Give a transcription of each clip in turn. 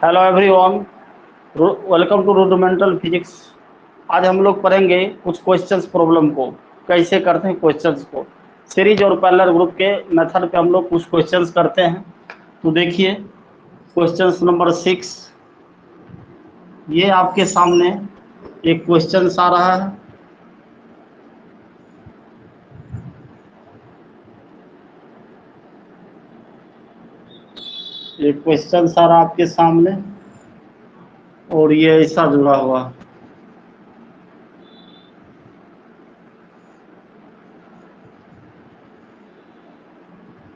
Hello everyone, welcome to rudimental physics. आज हम लोग पढ़ेंगे कुछ क्वेश्चंस प्रॉब्लम को कैसे करते हैं। क्वेश्चंस को सीरीज और पैरेलल ग्रुप के मेथड पे हम लोग कुछ क्वेश्चंस करते हैं। तो देखिए क्वेश्चंस नंबर 6, ये आपके सामने एक क्वेश्चंस आ रहा है। एक क्वेश्चन सारा आपके सामने और ये ऐसा जुड़ा हुआ,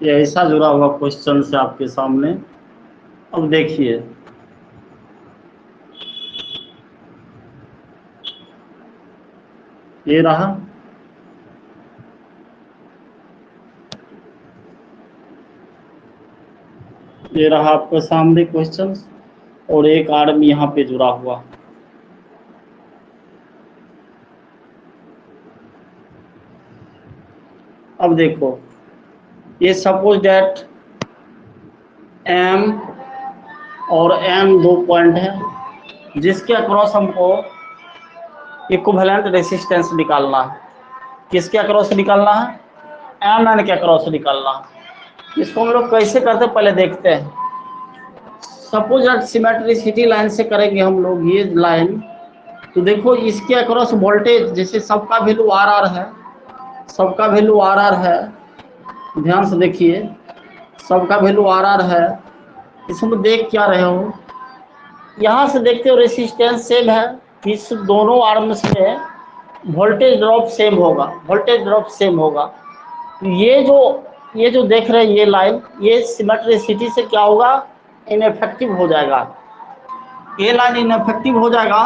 ये ऐसा जुड़ा हुआ क्वेश्चन से आपके सामने। अब देखिए ये रहा, ये रहा आपके सामने क्वेश्चन और एक आर्म यहाँ पे जुड़ा हुआ। अब देखो ये सपोज डेट एम और एन दो पॉइंट है जिसके अक्रॉस हमको इक्विवेलेंट रेसिस्टेंस निकालना है। किसके अक्रॉस निकालना है? एम एन के अक्रॉस निकालना है। इसको हम लोग कैसे करते हैं पहले देखते हैं। सपोज डेट सिमेट्रिसिटी लाइन से करेंगे हम लोग ये लाइन। तो देखो इसके अक्रॉस वोल्टेज, जैसे सबका वैल्यू आर आर है, सबका वैल्यू आर आर है, ध्यान से देखिए सबका वैल्यू आर आर है। इसमें देख क्या रहे हो, यहाँ से देखते हो रेसिस्टेंस सेम है, इस दोनों आर्म्स में वोल्टेज ड्रॉप सेम होगा, वोल्टेज ड्रॉप सेम होगा। तो ये जो देख रहे हैं ये लाइन, ये सिमेट्रिसिटी से क्या होगा, इनएफेक्टिव हो जाएगा। ये लाइन इनएफेक्टिव हो जाएगा।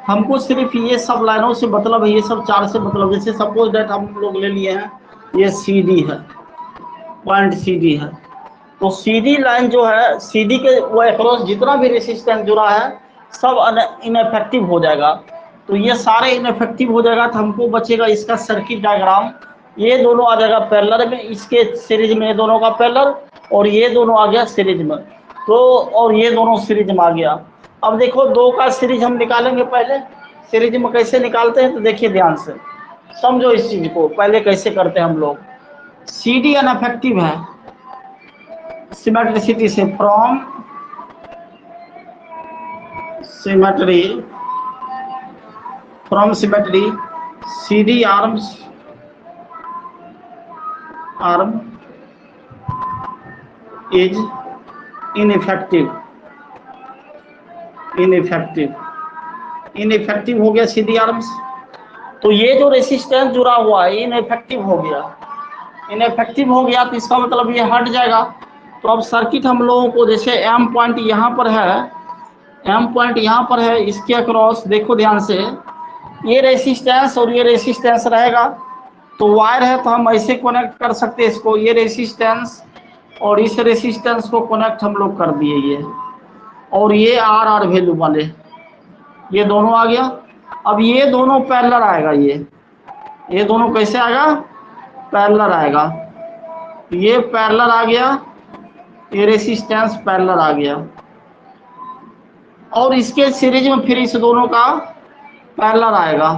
हमको सिर्फ ये सब लाइनों से मतलब है, ये सब चार से मतलब। जैसे सपोज दैट हम लोग ले लिए हैं ये सी डी है, पॉइंट सी डी है। तो सी डी लाइन जो है, सी डी के वो अक्रॉस जितना भी रेसिस्टेंस जुड़ा है सब इनएफेक्टिव हो जाएगा। तो ये सारे इनएफेक्टिव हो जाएगा। तो हमको बचेगा इसका सर्किट डायग्राम। ये दोनों आ जाएगा पैरेलल में, इसके सीरीज में ये दोनों का पैरेलल, और ये दोनों आ गया सीरीज में। तो और ये दोनों सीरीज में आ गया। अब देखो दो का सीरीज हम निकालेंगे पहले। सीरीज में कैसे निकालते हैं तो देखिए ध्यान से समझो इस चीज को, पहले कैसे करते हैं हम लोग। सी डी अनअफेक्टिव है सिमेट्रिसिटी से, from symmetry, from symmetry C D arms, arm is ineffective, ineffective, ineffective हो गया सी डी आर्म्स। तो ये जो रेसिस्टेंस जुड़ा हुआ है इनइफेक्टिव हो गया, इनइफेक्टिव हो गया। तो इसका मतलब ये हट जाएगा। तो अब सर्किट हम लोगों को, जैसे एम पॉइंट यहाँ पर है, एम पॉइंट यहाँ पर है, इसके अक्रॉस देखो ध्यान से ये रेसिस्टेंस और ये रेसिस्टेंस रहेगा। तो वायर है तो हम ऐसे कनेक्ट कर सकते हैं इसको, ये रेसिस्टेंस और इस रेसिस्टेंस को कनेक्ट हम लोग कर दिए ये, और ये आर आर वैल्यू वाले ये दोनों आ गया। अब ये दोनों पैरेलल आएगा, ये दोनों कैसे आएगा, पैरेलल आएगा। ये पैरेलल आ गया, ये रेसिस्टेंस पैरेलल आ गया, और इसके सीरीज में फिर इस दोनों का पैरेलल आएगा।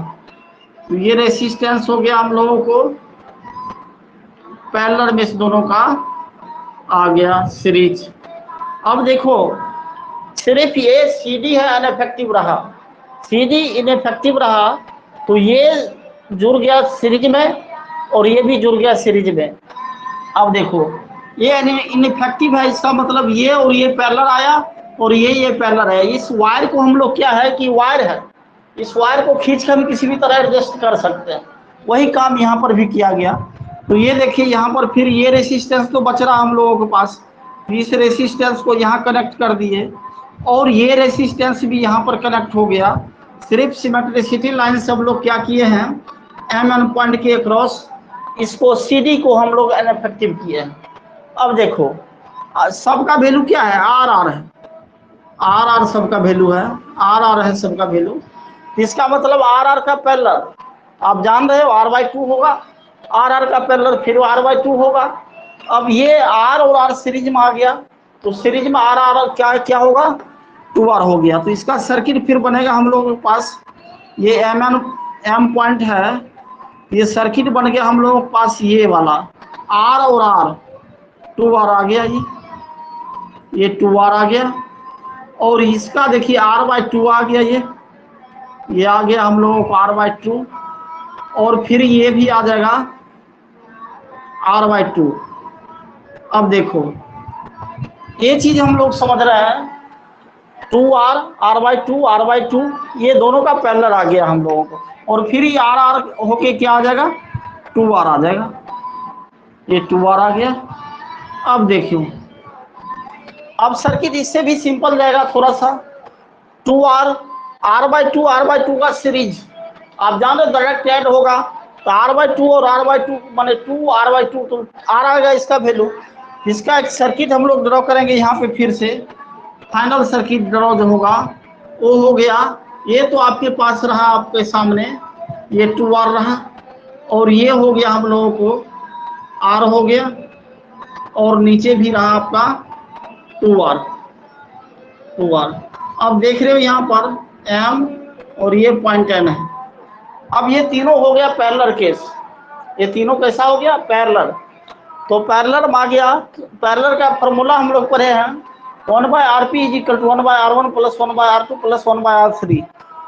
तो ये रेसिस्टेंस हो गया हम लोगों को पैरेलल में इस दोनों का आ गया सीरीज। अब देखो सिर्फ ये सी डी है अनइफेक्टिव रहा, सी डी इनइफेक्टिव रहा, तो ये जुड़ गया सीरीज में और ये भी जुड़ गया सीरीज में। अब देखो ये इनइफेक्टिव है, इसका मतलब ये और ये पैरेलल आया और ये पैरेलल है। इस वायर को हम लोग क्या है कि वायर है, इस वायर को खींच कर हम किसी भी तरह एडजस्ट कर सकते हैं। वही काम यहाँ पर भी किया गया। तो ये देखिए यहाँ पर फिर ये रेसिस्टेंस तो बच रहा हम लोगों के पास, इस रेसिस्टेंस को यहाँ कनेक्ट कर दिए और ये रेसिस्टेंस भी यहाँ पर कनेक्ट हो गया। सिर्फ सिमेट्रिसिटी लाइन से हम लोग क्या किए हैं, एम एन पॉइंट के अक्रॉस इसको सी डी को हम लोग इनइफेक्टिव किए हैं। अब देखो सबका वैल्यू क्या है, आर आर है, आर आर सबका वैल्यू है, आर आर है सबका वैल्यू। इसका मतलब आर आर का पैरेलल आप जान रहे हो R/2 होगा, आर आर का पैरेलल फिर R/2 होगा। अब ये आर और आर सीरीज में आ गया, तो सीरीज में आर आर क्या क्या होगा, 2R हो गया। तो इसका सर्किट फिर बनेगा हम लोगों के पास, ये एम पॉइंट है, ये सर्किट बन गया हम लोगों के पास ये वाला R और R, 2R आ गया, ये 2R आ गया। और इसका देखिए R/2 आ गया, ये आ गया हम लोगों को R/2। और फिर ये भी आ जाएगा R/2। अब देखो ये चीज हम लोग समझ रहे हैं, 2R, R/2, R/2, ये दोनों का पैरेलल आ गया हम लोगों को। और फिर ये R होके क्या आ जाएगा, 2R आ जाएगा, ये 2R आ गया। अब देखियो, अब सर्किट इससे भी सिंपल जाएगा थोड़ा सा। 2R, R/2 का सीरीज आप जान रहे डायरेक्ट ऐड होगा, तो R/2 और R/2 माने 2R/2, तो R आ गया इसका वैल्यू। इसका एक सर्किट हम लोग ड्रॉ करेंगे यहाँ पे, फिर से फाइनल सर्किट ड्रॉ जो होगा वो हो गया, ये तो आपके पास रहा आपके सामने, ये 2R रहा, और ये हो गया हम लोगों को R हो गया, और नीचे भी रहा आपका 2R। अब देख रहे हो यहाँ पर M और ये पॉइंट N है। अब ये तीनों हो गया पैरेलल केस, ये तीनों कैसा हो गया, पैरेलल। तो पैरेलल आ गया, पैरेलल का फॉर्मूला हम लोग पढ़े हैं, 1/Rp = 1/R1 + 1/R2 + 1/R3।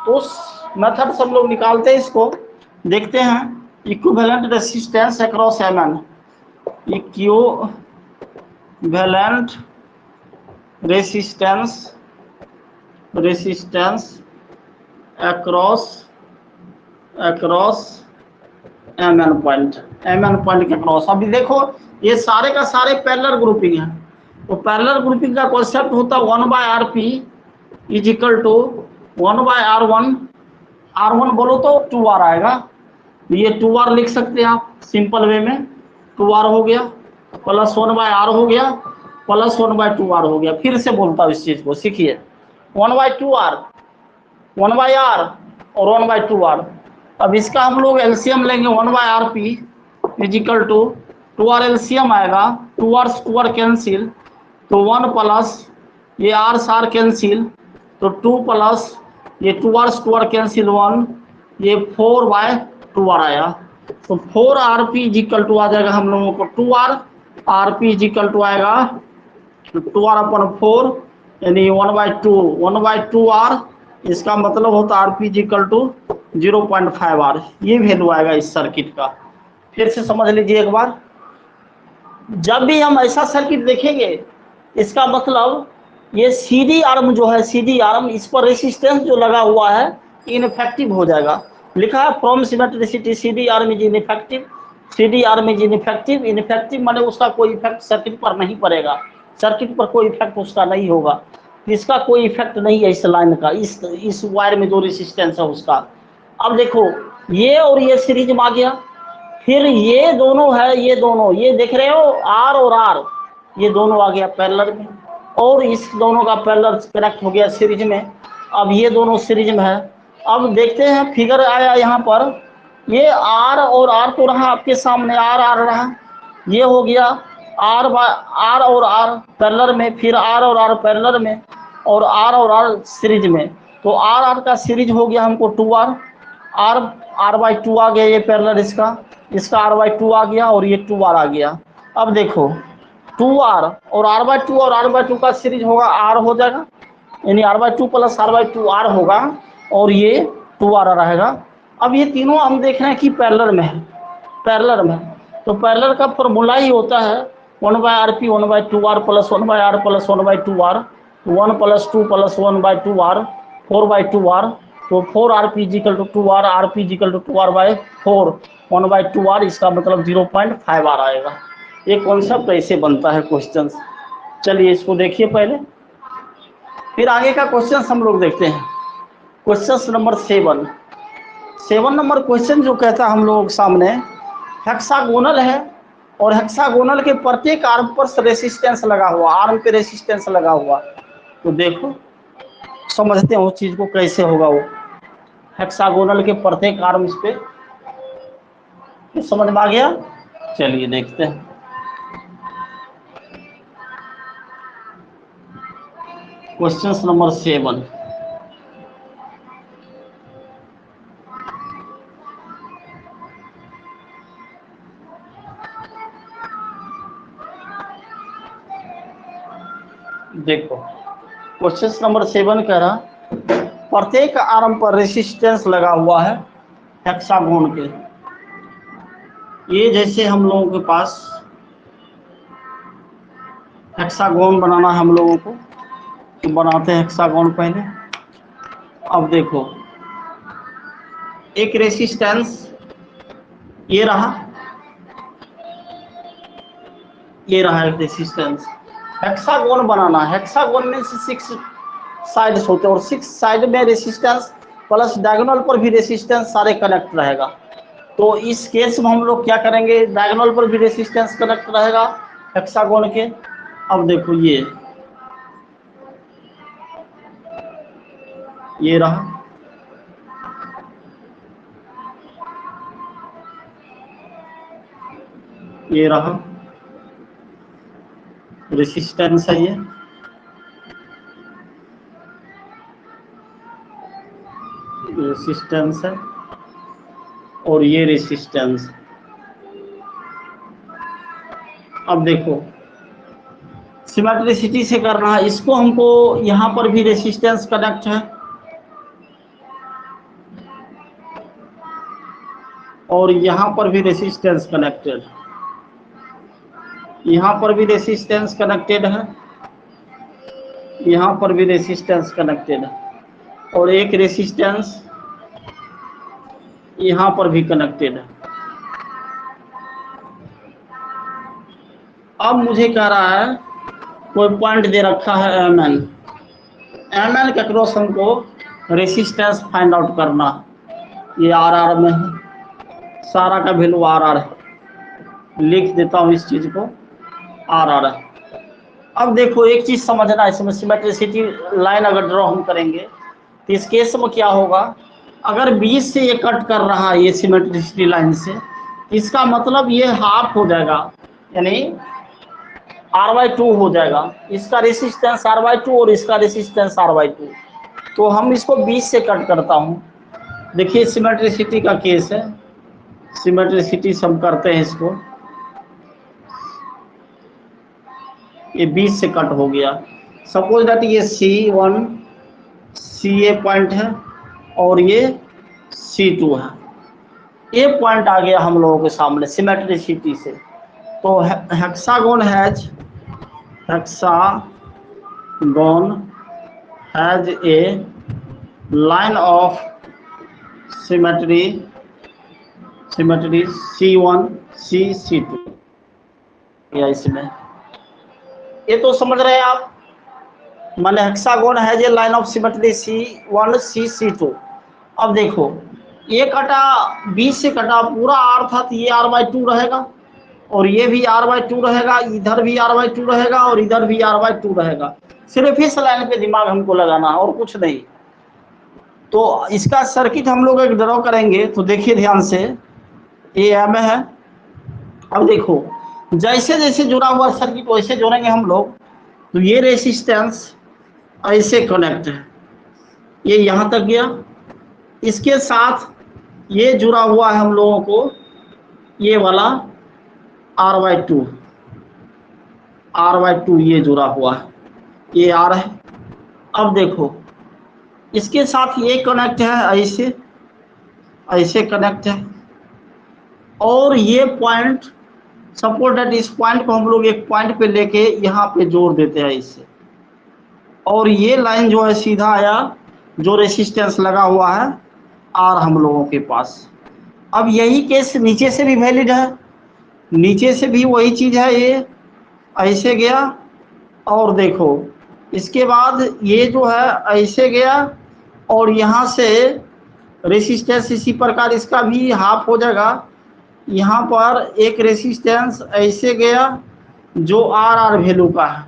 तो उस मेथड से हम लोग निकालते हैं इसको, देखते हैं। Equivalent resistance across Mn, equivalent resistance across Mn point के अक्रॉस। अभी देखो ये सारे का सारे पैरेलल ग्रुपिंग है, तो पैरेलल ग्रुपिंग का कॉन्सेप्ट होता है 1/Rp = 1/R1, R1 बोलो तो 2R आएगा, ये 2R लिख सकते हैं आप सिंपल वे में, 2R हो गया प्लस 1/R हो गया प्लस 1/2R हो गया। फिर से बोलता हूँ इस चीज को, सीखिए, 1/2R, 1/R और 1/2R। अब इसका हम लोग एलसीएम लेंगे, 1/Rp = 2R एलसीएम आएगा, 2R कैंसिल, तो 1 प्लस ये R कैंसिल, तो 2 प्लस ये 2R कैंसिल 1, ये 4/2R आया। तो 4Rp = आ जाएगा हम लोगों को 2R, Rp = आएगा 2R/4, यानी 1/2R। इसका मतलब होता है Rp = 0.5R, ये वैल्यू आएगा इस सर्किट का। फिर से समझ लीजिए एक बार, जब भी हम ऐसा सर्किट देखेंगे, इसका मतलब ये सीडी आर्म जो है, सीडी आर्म, इस पर रेसिस्टेंस जो लगा हुआ है इनफेक्टिव हो जाएगा। लिखा है from symmetricity CD arm is ineffective, CD arm is ineffective. Ineffective माने उसका कोई इफेक्ट सर्किट पर नहीं पड़ेगा, सर्किट पर कोई इफेक्ट उसका नहीं होगा, इसका कोई इफेक्ट नहीं है इस लाइन का, इस वायर में जो रेसिस्टेंस है उसका। अब देखो ये और ये सीरीज में आ गया, फिर ये दोनों है, ये दोनों, ये देख रहे हो R और R, ये दोनों आ गया पैरेलल में, और इस दोनों का पैरेलल कनेक्ट हो गया सीरीज में। अब ये दोनों सीरीज में है। अब देखते हैं फिगर आया यहाँ पर, ये R और R तो रहा आपके सामने, R रहा, ये हो गया R और R पैरेलल में, फिर R और R पैरेलल में, और R सीरीज में। तो R का सीरीज हो गया हमको 2R, R/2 आ गया, ये पैरेलल इसका R/2 आ गया, और ये 2R आ गया। अब देखो 2R और R/2 का सीरीज होगा R हो जाएगा, यानी R/2 + R/2R होगा, और ये 2R रहेगा। अब ये तीनों हम देख रहे हैं कि पैरेलल में है, पैरेलल में। तो पैरेलल का फॉर्मूला ही होता है 1/Rp 1/2R + 1/R + 1/2R, 1 + 2 + 1/2R, 4/2R। तो 4Rp = 2R, Rp = 2R/4, 1/2R, इसका मतलब 0.5R आएगा। ये कॉन्सेप्ट ऐसे बनता है क्वेश्चन। चलिए इसको देखिए पहले, फिर आगे का क्वेश्चन हम लोग देखते हैं। क्वेश्चन नंबर 7 नंबर क्वेश्चन जो कहता है हम लोग सामने, हेक्सागोनल है, और हेक्सागोनल के प्रत्येक आर्म पर रेसिस्टेंस लगा हुआ, आर्म पे रेसिस्टेंस लगा हुआ। तो देखो समझते हैं उस चीज को कैसे होगा वो, हेक्सागोनल के प्रत्येक आर्म पे, समझ में आ गया। चलिए देखते हैं क्वेश्चन नंबर 7। देखो क्वेश्चन नंबर 7 कह रहा, प्रत्येक आर्म पर रेसिस्टेंस लगा हुआ है हेक्सागोन के। ये जैसे हम लोगों के पास हेक्सागोन बनाना है हम लोगों को, तो बनाते हैं हेक्सागोन पहले। अब देखो एक रेसिस्टेंस ये रहा, ये रहा एक रेसिस्टेंस। हेक्सागोन बनाना, हेक्सागोन में 6 साइड्स होते हैं और 6 साइड में रेसिस्टेंस प्लस डायगोनल पर भी रेसिस्टेंस सारे कनेक्ट रहेगा। तो इस केस में हम लोग क्या करेंगे, डायगोनल पर भी रेसिस्टेंस कनेक्ट रहेगा हेक्सागोन के। अब देखो ये रहा, ये रहा रेसिस्टेंस है, ये रेसिस्टेंस है और ये रेसिस्टेंस। अब देखो सिमेट्रिसिटी से करना है इसको हमको, यहाँ पर भी रेसिस्टेंस कनेक्ट है और यहाँ पर भी रेसिस्टेंस कनेक्टेड, यहाँ पर भी रेसिस्टेंस कनेक्टेड है, यहाँ पर भी रेसिस्टेंस कनेक्टेड है और एक रेसिस्टेंस यहाँ पर भी कनेक्टेड है। अब मुझे कह रहा है कोई पॉइंट दे रखा है mn, mn के क्रॉस हमको रेसिस्टेंस फाइंड आउट करना। ये RR में है, सारा का वैल्यू RR है, लिख देता हूँ इस चीज को RR है। अब देखो एक चीज समझना, इसमें सिमेट्रिसिटी लाइन अगर ड्रॉ हम करेंगे तो इस केस में क्या होगा, अगर बीच से ये कट कर रहा है ये सिमेट्रिसिटी लाइन से, इसका मतलब ये हाफ हो जाएगा, यानी R/2 हो जाएगा। इसका रेसिस्टेंस R/2 और इसका रेसिस्टेंस R/2। तो हम इसको बीच से कट करता हूँ। देखिए सिमेट्रिसिटी का केस है, सिमेट्रिसिटी से हम करते हैं इसको, ये बीच से कट हो गया। सपोज दैट ये C1 CA पॉइंट है और ये C2 है, ये पॉइंट आ गया हम लोगों के सामने सिमेट्रिसिटी से। तो hexagon has a line of symmetry C1 C2 या इसमें, ये तो समझ रहे हैं आप, माने हेक्सागोन है जे line of symmetry C1 C2। अब देखो ये कटा, बीच से कटा पूरा R था तो ये R/2 रहेगा और ये भी R/2 रहेगा, इधर भी R/2 रहेगा और इधर भी R/2 रहेगा। सिर्फ इस लाइन पे दिमाग हमको लगाना है और कुछ नहीं। तो इसका सर्किट हम लोग एक ड्रॉ करेंगे, तो देखिए ध्यान से, ये M है। अब देखो जैसे जैसे जुड़ा हुआ सर्किट वैसे जोड़ेंगे हम लोग, तो ये रेसिस्टेंस ऐसे कनेक्ट है, ये यहाँ तक गया, इसके साथ ये जुड़ा हुआ है हम लोगों को ये वाला R/2 ये जुड़ा हुआ है, ये R है। अब देखो इसके साथ ये कनेक्ट है, ऐसे ऐसे कनेक्ट है और ये पॉइंट, सपोज दैट इस पॉइंट को हम लोग एक पॉइंट पे लेके यहाँ पे जोड़ देते हैं इससे, और ये लाइन जो है सीधा आया, जो रेसिस्टेंस लगा हुआ है R हम लोगों के पास। अब यही केस नीचे से भी वैलिड है, नीचे से भी वही चीज है, ये ऐसे गया और देखो इसके बाद ये जो है ऐसे गया और यहाँ से रेसिस्टेंस इसी प्रकार इसका भी हाफ हो जाएगा। यहाँ पर एक रेसिस्टेंस ऐसे गया जो R वैल्यू का है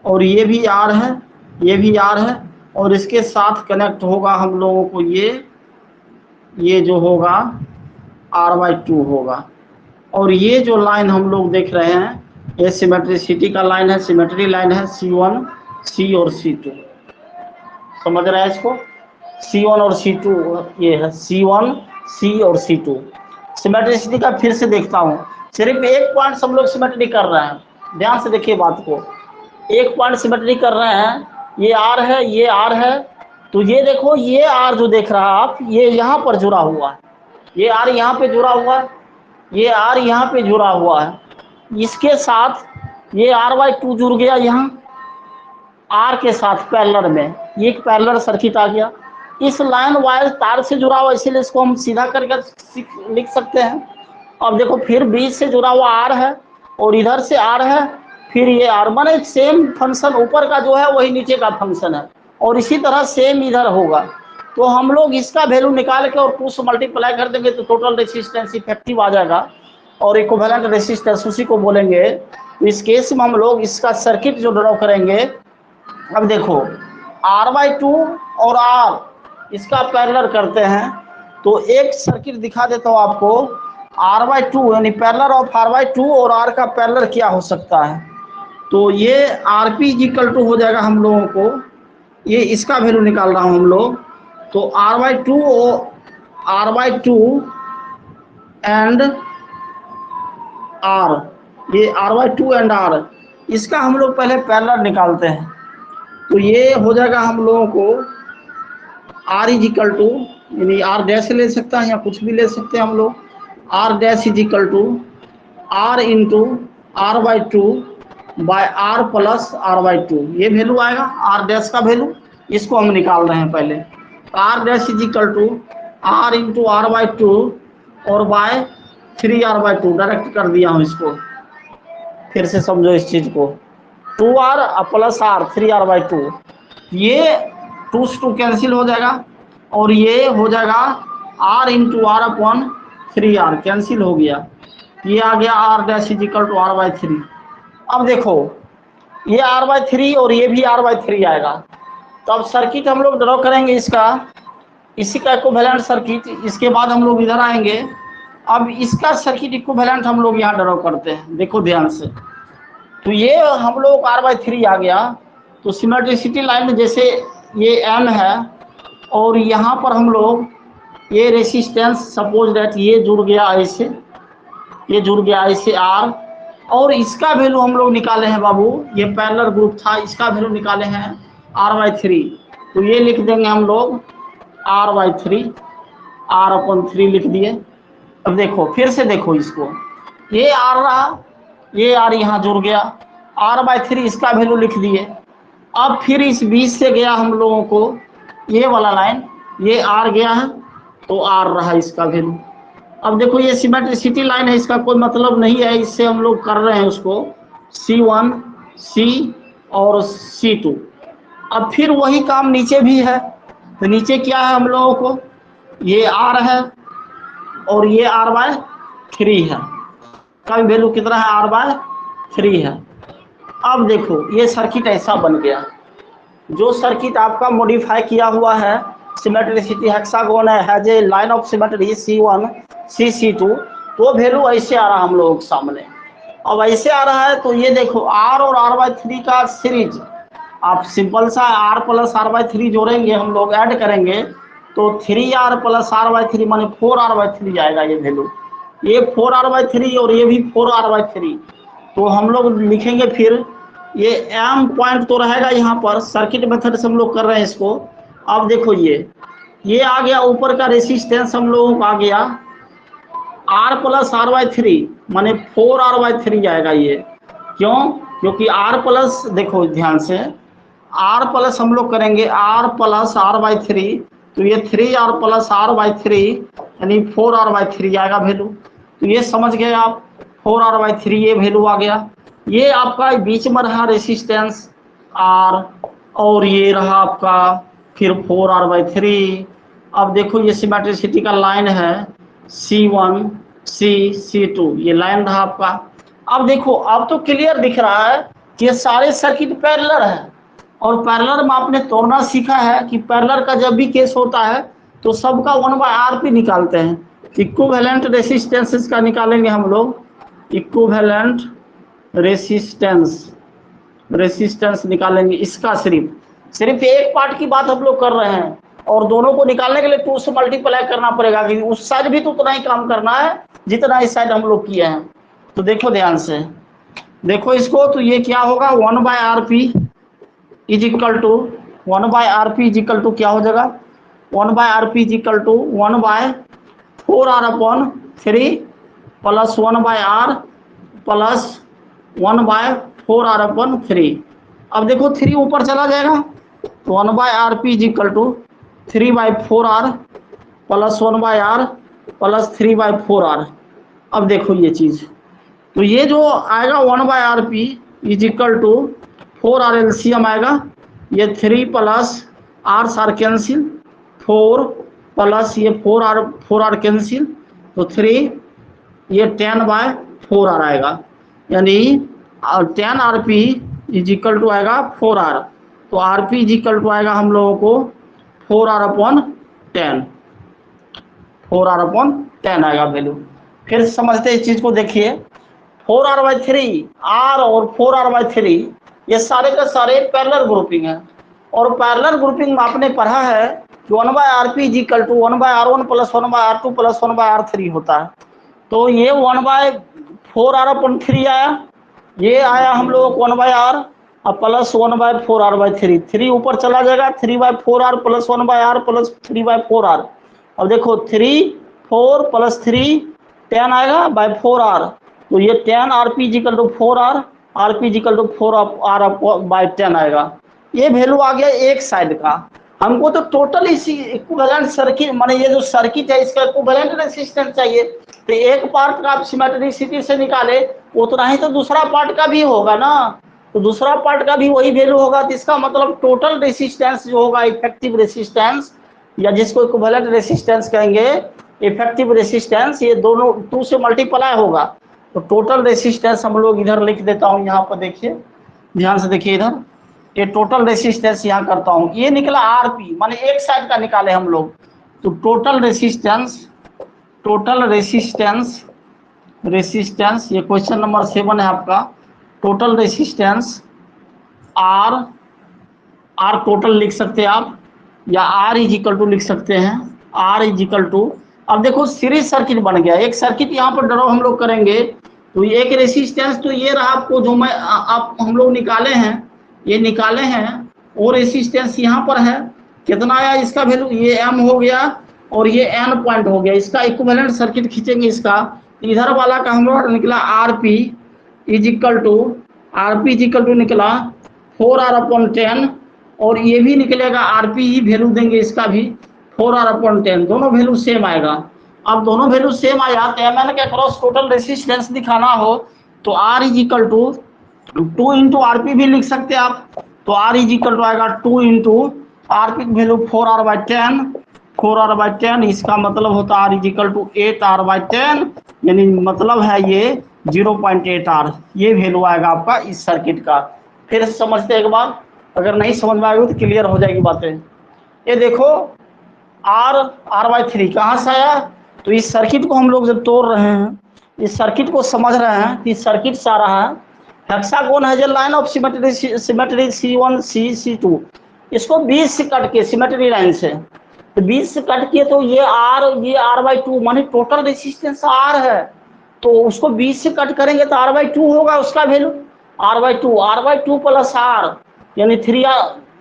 और ये भी R है, ये भी R है और इसके साथ कनेक्ट होगा हम लोगों को ये जो होगा R/2 होगा। और ये जो लाइन हम लोग देख रहे हैं ये सिमेट्रिसिटी का लाइन है, सिमेट्री लाइन है C1 C और C2। समझ रहे हैं इसको? C1 और C2 ये है, C1 C और C2। सिमेट्रिसिटी का फिर से देखता हूँ, सिर्फ एक पॉइंट सब लोग सिमेट्री कर रहे हैं, ध्यान से देखिए बात को। एक पॉइंट सिमेट्री कर रहे हैं, ये R है, ये R है, तो ये देखो ये R जो देख रहा है आप, ये यहाँ पर जुड़ा हुआ है, ये R यहाँ पे जुड़ा हुआ है, ये R यहाँ पे जुड़ा हुआ है, इसके साथ ये R/2 जुड़ गया यहाँ R के साथ पैरेलल में, ये एक पैरेलल सर्किट आ गया। इस लाइन वायर तार से जुड़ा हुआ, इसीलिए इसको हम सीधा करके लिख सकते हैं। अब देखो फिर बीच से जुड़ा हुआ R है और इधर से R है, फिर ये R, माने सेम फंक्शन ऊपर का जो है वही नीचे का फंक्शन है, और इसी तरह सेम इधर होगा। तो हम लोग इसका वैल्यू निकाल के और 2 से मल्टीप्लाई कर देंगे तो टोटल रेसिस्टेंस इफेक्टिव आ जाएगा, और इक्विवेलेंट रेसिस्टेंस उसी को बोलेंगे। तो इस केस में हम लोग इसका सर्किट जो ड्रॉ करेंगे, अब देखो R/2 और R इसका पैरेलल करते हैं, तो एक सर्किट दिखा देता हूँ आपको। R/2 यानी पैरेलल ऑफ R/2 और R का पैरेलल क्या हो सकता है, तो ये Rp = हो जाएगा हम लोगों को, ये इसका वैल्यू निकाल रहा हूँ हम लोग। तो R/2 एंड R, ये R/2 एंड R, इसका हम लोग पहले पैरेलल निकालते हैं। तो ये हो जाएगा हम लोगों को R = यानी R डैश ले सकता है या कुछ भी ले सकते हैं हम लोग, R dash = R into R/2 by R plus R/2, ये वैल्यू आएगा R डैश का वैल्यू, इसको हम निकाल रहे हैं पहले। R dash = R into R/2 और बाय 3R/2, डायरेक्ट कर दिया हूँ इसको, फिर से समझो इस चीज को। 2R प्लस R 3R/2, ये 2 से 2 कैंसिल हो जाएगा, और ये हो जाएगा R इंटू R/3R, कैंसिल हो गया, ये आ गया R डैश = R/3। अब देखो ये R/3 और ये भी R/3 आएगा, तो अब सर्किट हम लोग ड्रॉ करेंगे इसका, इसी का इक्विवेलेंट सर्किट। इसके बाद हम लोग इधर आएंगे, अब इसका सर्किट इक्विवेलेंट हम लोग यहाँ ड्रॉ करते हैं, देखो ध्यान से। तो ये हम लोग R/3 आ गया, तो सिमेट्रिसिटी लाइन में जैसे ये M है और यहाँ पर हम लोग ये रेसिस्टेंस सपोज दैट ये जुड़ गया ऐसे, ये जुड़ गया ऐसे R, और इसका वैल्यू हम लोग निकाले हैं बाबू, ये पैरेलल ग्रुप था, इसका वैल्यू निकाले हैं R/3। तो ये लिख देंगे हम लोग R/3, R/3 लिख दिए। अब देखो फिर से देखो इसको, ये R रहा, ये R यहाँ जुड़ गया, R/3 इसका वैल्यू लिख दिए। अब फिर इस बीच से गया हम लोगों को ये वाला लाइन, ये R गया है, तो R रहा इसका वैल्यू। अब देखो ये सिमेट्रिसिटी लाइन है, इसका कोई मतलब नहीं है, इससे हम लोग कर रहे हैं उसको C1 C और C2। अब फिर वही काम नीचे भी है, तो नीचे क्या है हम लोगों को, ये R है और ये R/3 है, का वैल्यू कितना है, R/3 है। अब देखो ये सर्किट ऐसा बन गया, जो सर्किट आपका मॉडिफाई किया हुआ है, सिमेट्रिसिटी हेक्सागोन है जे line of symmetry C1 C C2, तो वैल्यू ऐसे आ रहा हम लोगों के सामने। अब ऐसे आ रहा है, तो ये देखो R और R/3 का सीरीज, आप सिंपल सा R प्लस R/3 जोड़ेंगे, हम लोग ऐड करेंगे, तो 3R प्लस R/3 माने 4R/3 आएगा ये वैल्यू, ये 4R/3 और ये भी 4R/3। तो हम लोग लिखेंगे फिर ये M पॉइंट तो रहेगा यहाँ पर, सर्किट मेथड से हम लोग कर रहे हैं इसको। अब देखो ये आ गया, ऊपर का रेसिस्टेंस हम लोगों को आ गया R प्लस R/3 माने 4R/3 आएगा ये, क्यों, क्योंकि R प्लस, देखो ध्यान से, R प्लस हम लोग करेंगे R प्लस R/3, तो ये 3R प्लस R/3 यानी 4R/3 आएगा वैल्यू। तो ये समझ गए आप, 4R/3 ये वैल्यू आ गया। ये आपका बीच में रहा रेसिस्टेंस R, और ये रहा आपका फिर 4R/3। अब देखो ये सिमेट्रिसिटी का लाइन है C1 C C2, ये लाइन रहा आपका। अब देखो अब तो क्लियर दिख रहा है कि ये सारे सर्किट पैरेलल है, और पैरेलल में आपने तोड़ना सीखा है कि पैरेलल का जब भी केस होता है तो सबका 1/RP निकालते हैं। इक्विवेलेंट रेसिस्टेंस इसका निकालेंगे हम लोग, इक्विवेलेंट रेसिस्टेंस निकालेंगे इसका सिर्फ, सिर्फ एक पार्ट की बात हम लोग कर रहे हैं, और दोनों को निकालने के लिए 2 से मल्टीप्लाई करना पड़ेगा, क्योंकि उस साइड भी तो उतना ही काम करना है जितना इस साइड हम लोग किए हैं। तो देखो ध्यान से, देखो इसको, तो ये क्या होगा, 1/rp is equal to 1/rp is equal to क्या हो जाएगा, 1/rp is equal to 1/4r/3 plus 1/r plus 1/4r/3। अब देखो 3 ऊपर चला जाएगा, तो 1/rp is equal to 3/4r plus 1/r plus 3/4r। अब देखो ये चीज़, तो ये जो आएगा 1/rp is equal to 4r LCM आएगा, ये 3 प्लस r सार कैंसिल, 4 प्लस ये 4r कैंसिल, तो 3, ये 10/4r आएगा, यानी 10rp इज इक्वल टू आएगा 4r। तो rp इज इक्वल टू आएगा हम लोगों को 4r/10, 4r/10 आएगा वैल्यू। फिर समझते इस चीज को, देखिए 4r/3 r और 4r/3 ये सारे का सारे पैरेलल ग्रुपिंग है, और पैरेलल ग्रुपिंग में आपने पढ़ा है कि 1/rp is equal to 1/r1 plus 1/r2 plus 1/r3 होता है। तो ये 1/4r/3 आया, ये आया हम लोगों को 1/r और प्लस 1/4r/3, 3 ऊपर चला जाएगा, 3/4r plus 1/r plus 3/4r। अब देखो 3 4 प्लस 3 10 आएगा बाय 4r, तो ये 10rp equal to 4r, rp equal to 4r/10 आएगा। ये वैल्यू आ गया एक साइड का। हमको तो टोटल इसी इक्विवेलेंट सर्किट, माने ये जो सर्किट है इसका इक्विवेलेंट रेसिस्टेंस चाहिए, तो एक पार्ट का आप सिमेट्रिसिटी से निकाले उतना ही तो दूसरा पार्ट का भी होगा ना, तो दूसरा पार्ट का भी वही वैल्यू होगा। तो इसका मतलब टोटल रेसिस्टेंस जो होगा, इफेक्टिव रेसिस्टेंस या जिसको इक्विवेलेंट रेसिस्टेंस कहेंगे, इफेक्टिव रेसिस्टेंस, ये दोनों 2 से मल्टीप्लाई होगा। तो टोटल रेसिस्टेंस हम लोग इधर लिख देता हूँ, यहाँ पर देखिए, ध्यान से देखिए इधर, ये टोटल रेसिस्टेंस यहाँ करता हूँ, ये निकला आरपी, माने एक साइड का निकाले हम लोग। तो टोटल रेसिस्टेंस ये क्वेश्चन नंबर 7 है आपका। टोटल रेसिस्टेंस आर टोटल लिख सकते हैं आप, या आर इज इक्वल टू लिख सकते हैं, आर इज इक्वल टू। अब देखो सीरीज सर्किट बन गया, एक सर्किट यहाँ पर ड्रॉ हम लोग करेंगे, तो एक रेसिस्टेंस तो ये रहा आपको, जो मैं आप हम लोग निकाले हैं, ये निकाले हैं, और रेसिस्टेंस यहाँ पर है, कितना आया इसका वैल्यू, ये एम हो गया और ये एन पॉइंट हो गया। इसका इक्विवेलेंट सर्किट खींचेंगे इसका, इधर वाला का हम लोग निकला RP is equal to, RP is equal to निकला 4r/10, और ये भी निकलेगा आरपी ही वैल्यू देंगे इसका भी 4r/10, दोनों वैल्यू सेम आएगा। अब दोनों वैल्यू सेम आया, तो एम एन के अक्रॉस टोटल रेसिस्टेंस दिखाना हो तो R is equal to 2 into RP भी लिख सकते हैं आप, तो आर इज इक्वल टू आएगा 2 इंटू आरपी वैल्यू 4r/10, इसका मतलब होता है are is equal to 8r/10, यानी मतलब है ये 0.8r, ये वैल्यू आएगा आपका इस सर्किट का। फिर समझते हैं एक बार, अगर नहीं समझ में आएगी तो क्लियर हो जाएगी बातें। ये देखो r/3 कहाँ से आया, तो इस सर्किट को हम लोग जब तोड़ रहे हैं, इस सर्किट को समझ रहे हैं कि सर्किट से आ रहा है हेक्सागोन है जो line of symmetry C1 C2, इसको 20 से कट के सिमेट्री लाइन से, तो 20 से कट किए तो ये r/2 माने टोटल रेसिस्टेंस r है, तो उसको 20 से कट करेंगे तो r/2 होगा उसका वैल्यू, r/2 प्लस r, यानी 3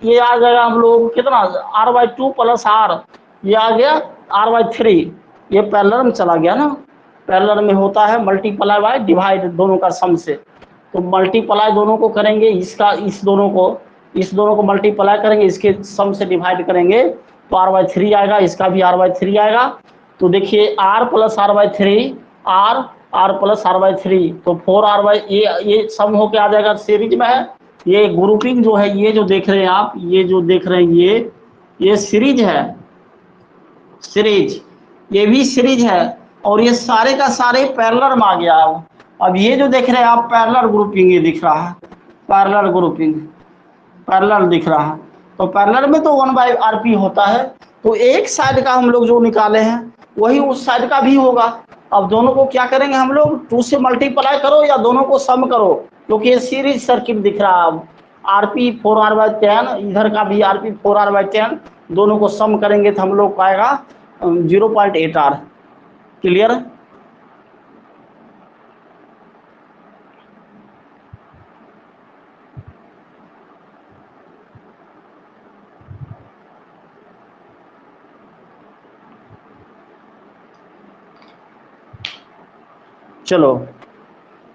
ये आ जाएगा हम लोग कितना, r/2 प्लस r, ये आ गया r/3, ये पैरेलल में चला गया ना, पैरेलल में होता है मल्टीप्लाई बाय डिवाइड दोनों का सम से, तो मल्टीप्लाई दोनों को करेंगे, इसका इस दोनों को मल्टीप्लाई करेंगे, इसके सम से डिवाइड करेंगे तो r/3 आएगा, इसका भी r/3 आएगा। तो देखिए r plus r/3, r plus r/3, तो 4r ये सम होके आ जाएगा, सीरीज में है। ये ग्रुपिंग जो है, ये जो देख रहे हैं आप, ये जो देख रहे हैं ये सीरीज है, सीरीज, ये भी सीरीज है, और ये सारे का सारे पैरेलल में आ गया। अब ये जो देख रहे हैं आप पैरेलल ग्रुपिंग, ये दिख रहा है पैरेलल ग्रुपिंग, पैरेलल दिख रहा है, तो पैरेलल में तो 1/rp होता है, तो एक साइड का हम लोग जो निकाले हैं वही उस साइड का भी होगा। अब दोनों को क्या करेंगे हम लोग, 2 से मल्टीप्लाई करो या दोनों को सम करो, क्योंकि ये सीरीज सर्किट दिख रहा है। RP 4R/10, इधर का भी RP 4R/10, दोनों को सम करेंगे तो हम लोग को आएगा 0.8R। क्लियर है? चलो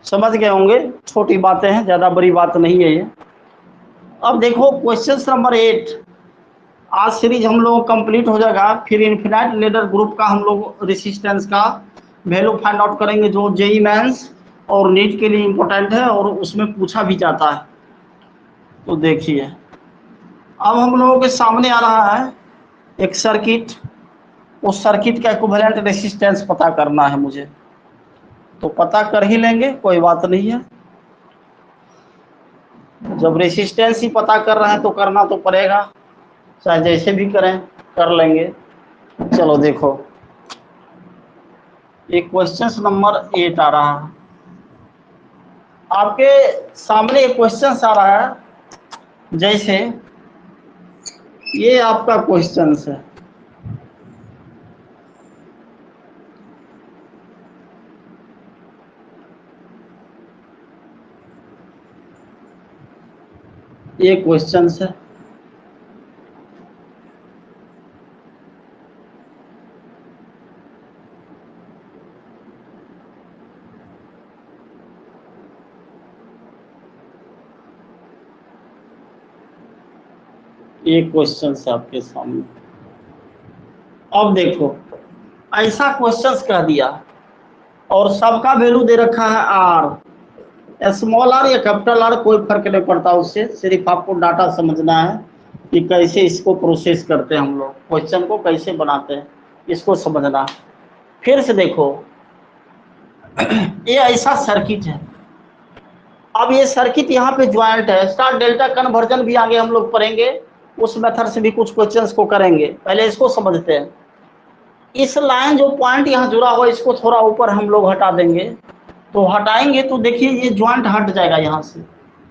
समझ गए होंगे, छोटी बातें हैं, ज़्यादा बड़ी बात नहीं है ये। अब देखो क्वेश्चन नंबर 8, आज सीरीज हम लोग कंप्लीट हो जाएगा। फिर इन्फिनाइट लेडर ग्रुप का हम लोग रेसिस्टेंस का वैल्यू फाइंड आउट करेंगे, जो जेई मेंस और नीट के लिए इम्पोर्टेंट है और उसमें पूछा भी जाता है। तो देखिए अब हम लोगों के सामने आ रहा है एक सर्किट, उस सर्किट का इक्विवेलेंट रेसिस्टेंस पता करना है मुझे, तो पता कर ही लेंगे, कोई बात नहीं है। जब रेसिस्टेंस ही पता कर रहे हैं तो करना तो पड़ेगा, चाहे जैसे भी करें कर लेंगे। चलो देखो एक क्वेश्चन नंबर 8 आ रहा है आपके सामने। एक क्वेश्चन आ रहा है, जैसे ये आपका क्वेश्चन है, ये क्वेश्चन है, ये क्वेश्चन है आपके सामने। अब देखो ऐसा क्वेश्चन कह दिया और सबका वैल्यू दे रखा है R, स्मॉल r या कैपिटल R कोई फर्क नहीं पड़ता उससे, सिर्फ आपको डाटा समझना है कि कैसे इसको प्रोसेस करते हैं हम लोग, क्वेश्चन को कैसे बनाते हैं इसको समझना। फिर से देखो ये ऐसा सर्किट है। अब ये सर्किट यहाँ पे ज्वाइंट है, स्टार डेल्टा कन्वर्जन भी आगे हम लोग पढ़ेंगे, उस मेथड से भी कुछ क्वेश्चंस को करेंगे, पहले इसको समझते हैं। इस लाइन जो पॉइंट यहाँ जुड़ा हुआ है इसको थोड़ा ऊपर हम लोग हटा देंगे, तो हटाएंगे तो देखिए ये ज्वाइंट हट जाएगा। यहाँ से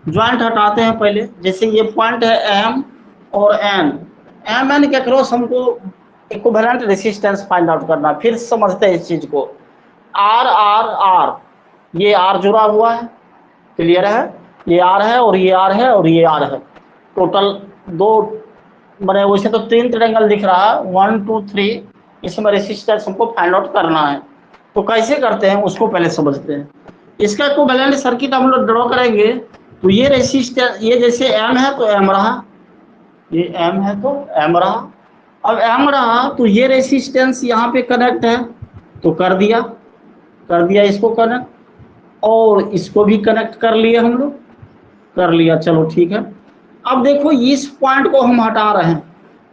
ज्वाइंट हटाते हैं पहले, जैसे ये पॉइंट है M और N के क्रॉस हमको इक्विवेलेंट रेसिस्टेंस फाइंड आउट करना। फिर समझते हैं इस चीज को, R ये R जुड़ा हुआ है, क्लियर है, ये R है और ये R है और ये R है, टोटल दो बने, वैसे तो 3 ट्रायंगल दिख रहा है, 1 2 3, इसमें रेसिस्टेंस हमको फाइंड आउट करना है। तो कैसे करते हैं उसको पहले समझते हैं। इसका इक्विवेलेंट सर्किट हम लोग ड्रॉ करेंगे, तो ये रेसिस्टेंस, ये जैसे M है तो M रहा, ये M है तो M रहा। अब M रहा तो ये रेसिस्टेंस यहाँ पे कनेक्ट है, तो कर दिया इसको कनेक्ट, और इसको भी कनेक्ट कर लिया हम लोग, कर लिया, चलो ठीक है। अब देखो इस पॉइंट को हम हटा रहे हैं,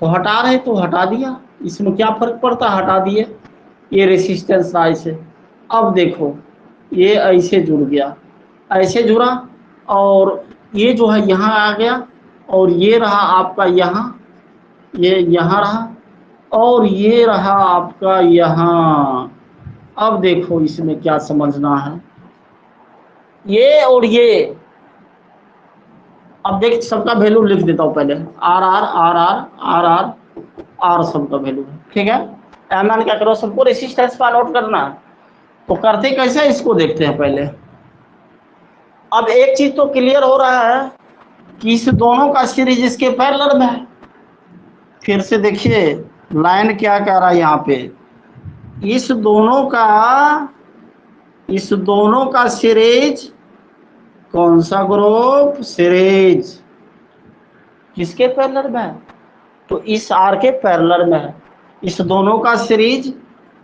तो हटा रहे तो हटा दिया, इसमें क्या फर्क पड़ता, हटा दिए, ये रेसिस्टेंस था ऐसे। अब देखो ये ऐसे जुड़ गया, ऐसे जुड़ा, और ये जो है यहाँ आ गया, और ये रहा आपका यहाँ, ये यहाँ रहा, और ये रहा आपका यहाँ। अब देखो इसमें क्या समझना है, ये और ये, अब देख सबका वैल्यू लिख देता हूँ पहले, R सबका वैल्यू है, ठीक है। Mn क्या करो, सबको रेसिस्टेंस फाइंड आउट करना है, तो करते कैसे इसको देखते हैं पहले। अब एक चीज तो क्लियर हो रहा है कि इस दोनों का सीरीज इसके पैरेलल में है। फिर से देखिए लाइन क्या कह रहा है यहाँ पे, इस दोनों का सीरीज, कौन सा ग्रुप, सीरीज किसके पैरेलल में है, तो इस R के पैरेलल में है। इस दोनों का सीरीज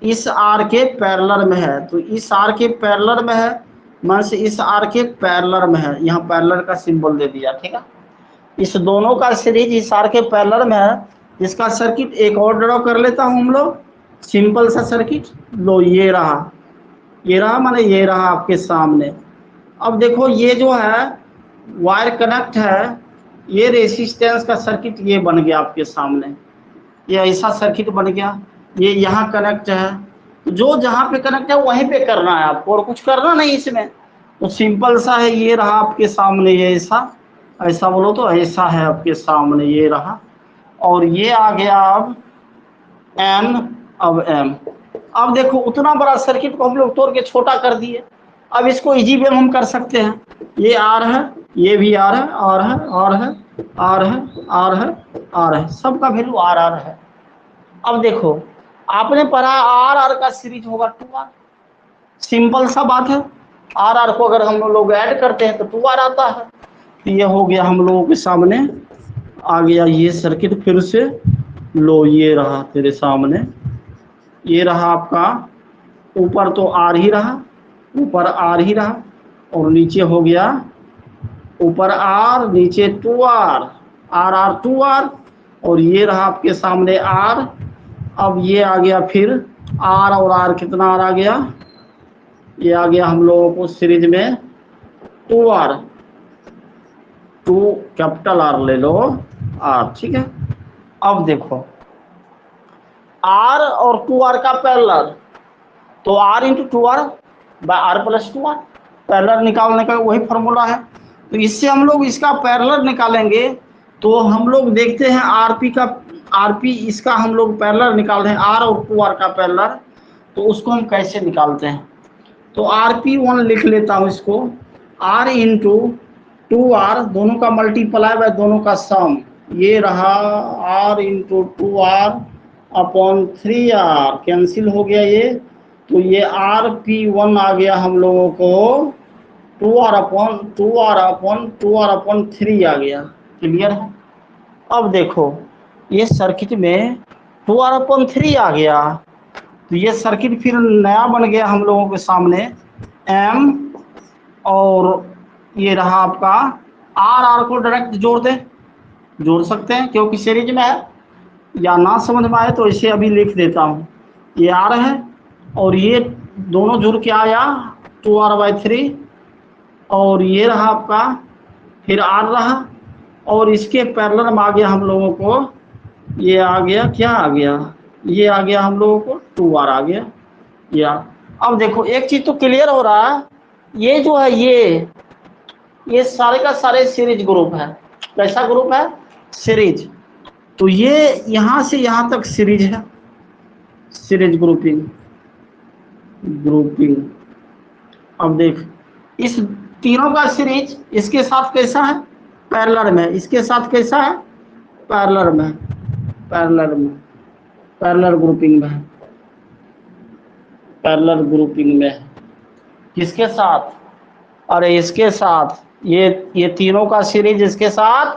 इस R के पैरेलल में है, तो इस R के पैरेलल में है, मान से इस R के पैरेलल में है, यहाँ पैरेलल का सिंबल दे दिया, ठीक है। इस दोनों का सीरीज इस R के पैरेलल में है। इसका सर्किट एक और ड्रॉ कर लेता हूँ हम लोग, सिंपल सा सर्किट, लो ये रहा माने ये रहा आपके सामने। अब देखो ये जो है वायर कनेक्ट है, ये रेसिस्टेंस का सर्किट ये बन गया आपके सामने, ये ऐसा सर्किट बन गया, ये यहाँ कनेक्ट है, जो जहाँ पे कनेक्ट है वहीं पे करना है आपको, और कुछ करना नहीं इसमें, तो सिंपल सा है, ये रहा आपके सामने ये ऐसा, ऐसा बोलो तो ऐसा है आपके सामने, ये रहा। और ये आ गया अब एन, अब एम। अब देखो उतना बड़ा सर्किट को हम लोग तोड़ के छोटा कर दिए। अब इसको इजी वे में हम कर सकते हैं। ये आर है, ये भी आर है, आर है, आर है, आर है, आर है, आर है, सबका वैल्यू आर आर है। अब देखो आपने पढ़ा आर आर का सीरीज होगा 2r। सिंपल सा बात है, आर आर को अगर हम लोग ऐड करते हैं तो 2r आता है। तो ये हो गया हम लोगों के सामने आ गया ये सर्किट। फिर से लो, ये रहा तेरे सामने, ये रहा आपका। ऊपर तो आर ही रहा, ऊपर आर ही रहा, और नीचे हो गया ऊपर आर, नीचे 2r, आर आर 2r, और ये रहा आपके सामने आर। अब ये आ गया फिर आर, और आर कितना आर आ गया, ये आ गया हम लोगों को सीरीज में 2r, 2 कैपिटल आर ले लो, आर, ठीक है। अब देखो आर और 2r का पैरेलल, तो r into 2r by R plus 2r, parallel निकालने का वही फॉर्मूला है। तो इससे हम लोग इसका पैरेलल निकालेंगे। तो हम लोग देखते हैं आरपी का, आरपी इसका हम लोग पैरेलल निकाल रहे हैं, आर और 2r का पैरेलल। तो उसको हम कैसे निकालते हैं, तो RP1 लिख लेता हूँ इसको, R इंटू 2R, दोनों का मल्टीप्लाई बाय दोनों का सम, ये रहा R into 2R upon 3R, cancel हो गया ये। तो ये RP1 आ गया हम लोगों को 2R upon 2R upon 2R upon 3 आ गया। क्लियर है। अब देखो ये सर्किट में 2R अपॉन 3 आ गया। तो ये सर्किट फिर नया बन गया हम लोगों के सामने एम, और ये रहा आपका आर, आर को डायरेक्ट जोड़ दें, जोड़ सकते हैं क्योंकि सीरीज में है। या ना समझ में आए तो इसे अभी लिख देता हूँ, ये आर है और ये दोनों जुड़ के आया 2r/3, और ये रहा आपका फिर आर रहा, और इसके पैरेलल में आ गया हम लोगों को, ये आ गया, क्या आ गया, ये आ गया हम लोगों को 2r आ गया या। अब देखो एक चीज तो क्लियर हो रहा है, ये जो है ये सारे का सारे सीरीज ग्रुप है। कैसा ग्रुप है, सीरीज। तो ये यहां से यहां तक सीरीज है, सीरीज ग्रुपिंग, ग्रुपिंग। अब देख इस तीनों का सीरीज इसके साथ कैसा है, पैरेलल में, इसके साथ कैसा है, पैरेलल में, पैरेलल में, पैरेलल ग्रुपिंग में, पैरेलल ग्रुपिंग में। किसके साथ, अरे इसके साथ, ये तीनों का सीरीज इसके साथ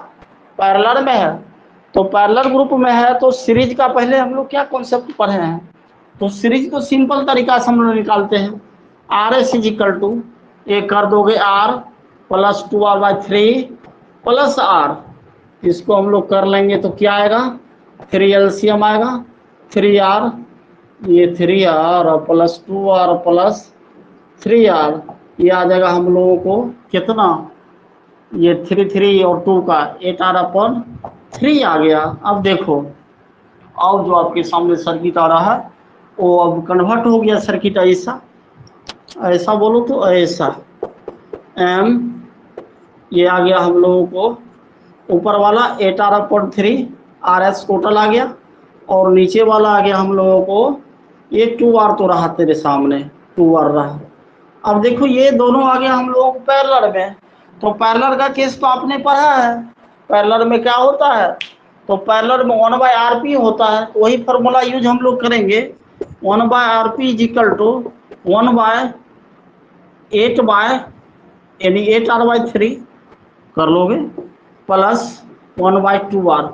पैरेलल में है। तो पैरेलल ग्रुप में है तो सीरीज का पहले हम लोग क्या कॉन्सेप्ट पढ़े हैं, तो सीरीज को सिंपल तरीका से हम लोग निकालते हैं। R S is equal to, ये कर दोगे are plus 2r/3 plus are, इसको हम लोग कर लेंगे तो क्या आएगा, 3 LCM आएगा, 3r, ये 3r plus 2r plus 3r, ये आ जाएगा हम लोगों को कितना, ये 3 और 2 का 8r/3 आ गया। अब देखो अब जो आपके सामने सर्किट आ रहा है वो अब कन्वर्ट हो गया सर्किट, ऐसा, ऐसा बोलो तो ऐसा, एम, ये आ गया हम लोगों को ऊपर वाला 8r/3 RS टोटल आ गया, और नीचे वाला आ गया हम लोगों को ये 2r तो रहा तेरे सामने, 2r रहा। अब देखो ये दोनों आ गया हम लोगों को पैरेलल में। तो पैरेलल का केस तो आपने पढ़ा है, पैरेलल में क्या होता है, तो पैरेलल में 1/RP होता है। तो वही फॉर्मूला यूज हम लोग करेंगे, 1/RP इज इक्वल टू 1/8 यानी 8r/3 कर लोगे प्लस 1/2r,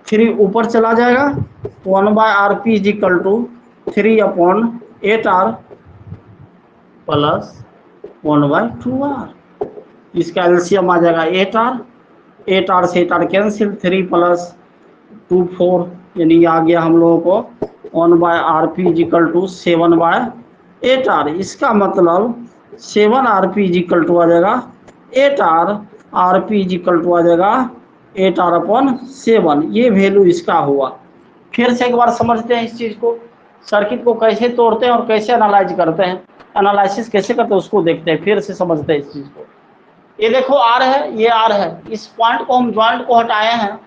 3 ऊपर चला जाएगा, 1/RP is equal to 3/8r plus 1/2r, इसका एलसीएम आ जाएगा 8r, 8r से 8r कैंसिल, 3 प्लस 2 4, यानी आ गया हम लोगों को 1/RP is equal to 7/8r। इसका मतलब 7RP इज इक्वल टू आ जाएगा 8r, RP is equal to आ जाएगा 8r/7, ये वैल्यू इसका हुआ। फिर से एक बार समझते हैं इस चीज़ को, सर्किट को कैसे तोड़ते हैं और कैसे एनालाइज करते हैं, एनालिसिस कैसे करते हैं उसको देखते हैं, फिर से समझते हैं इस चीज़ को। ये देखो आर है, ये आर है, इस पॉइंट को हम ज्वाइंट को हटाए हैं,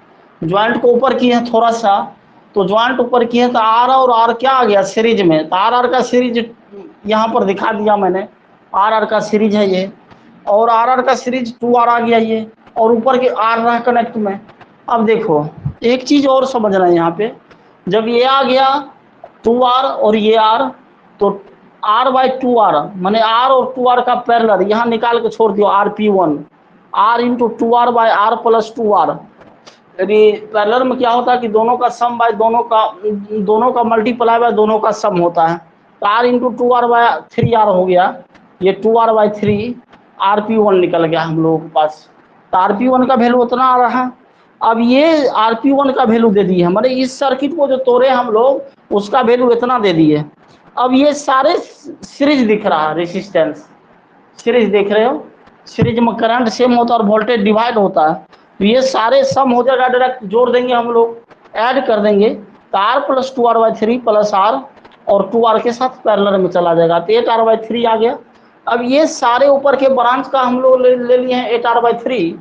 ज्वाइंट को ऊपर किए हैं थोड़ा सा, तो ज्वाइंट ऊपर किए तो आर और आर क्या आ गया सीरीज में, तो आर आर का सीरीज यहाँ पर दिखा दिया मैंने, आर आर का सीरीज है ये, और आर आर का सीरीज 2R आ गया ये, और ऊपर के आर रहा कनेक्ट में। अब देखो एक चीज और समझना है यहाँ पे, जब ये आ गया 2R और ये R, तो R/2R माने R और 2R का पैरेलल यहाँ निकाल के छोड़ दियो, RP1 R into 2R/R plus 2R, यदि पैरेलल में क्या होता है कि दोनों का सम बाय दोनों का मल्टीप्लाई बाय दोनों का सम होता है, तो R इंटू 2R/3R हो गया, ये 2R/3 RP1 निकल गया हम लोगों के पास, तो RP1 का वैल्यू उतना आ रहा। अब ये RP1 का वैल्यू दे दिए हमारे इस सर्किट को जो तोड़े हम लोग उसका वैल्यू इतना दे दिए। अब ये सारे सीरीज दिख रहा है, रेसिस्टेंस सीरीज देख रहे हो, सीरीज में करंट सेम होता है और वोल्टेज डिवाइड होता है, तो ये सारे सम हो जाएगा, डायरेक्ट जोड़ देंगे हम लोग, ऐड कर देंगे, तो R plus 2R/3 plus R और 2R के साथ पैरेलल में चला जाएगा, तो 8R/3 आ गया। अब ये सारे ऊपर के ब्रांच का हम लोग ले लिए हैं 8R/3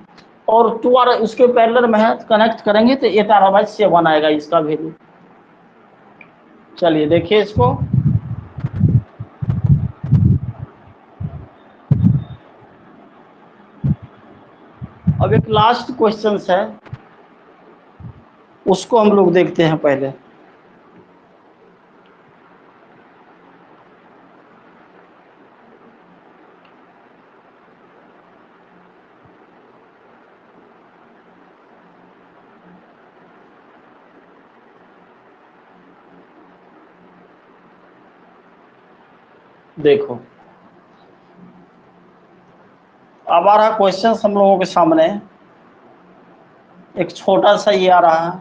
और 2R उसके पैरेलल में है, कनेक्ट करेंगे तो 8R/7 आएगा इसका वैल्यू। चलिए देखिए इसको, अब एक लास्ट क्वेश्चन है उसको हम लोग देखते हैं पहले। देखो अब आ रहा क्वेश्चन हम लोगों के सामने, एक छोटा सा ये आ रहा है,